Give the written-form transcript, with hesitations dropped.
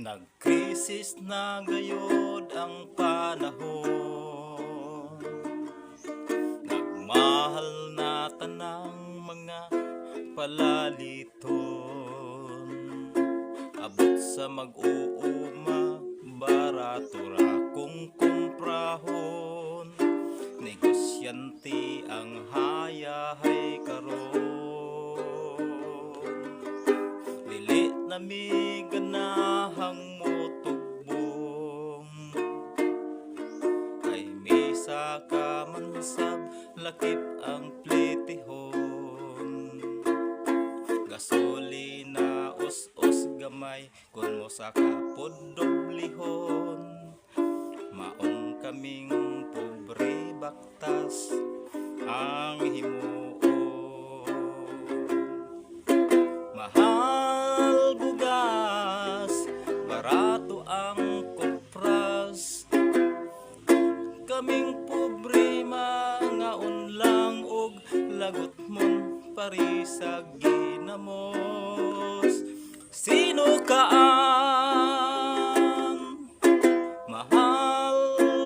Nagkrisis na gayod ang panahon, nagmahal na tanang mga palaliton. Abot sa mag-uuma, barato ra kung kumprahon. Negosyante ang hayahay karon. Dili na mi ganahang motugbong, ay misa ka mansab lakip ang plitihon. Gasolina us-us gamay kun mo sa kapod doblihon. Maong kaming pobre baktas ang himuon. Mahal bugas, barato ang kupras. Kaming pobre mangaon lang og lagot mon parisag ginamos. Sino ka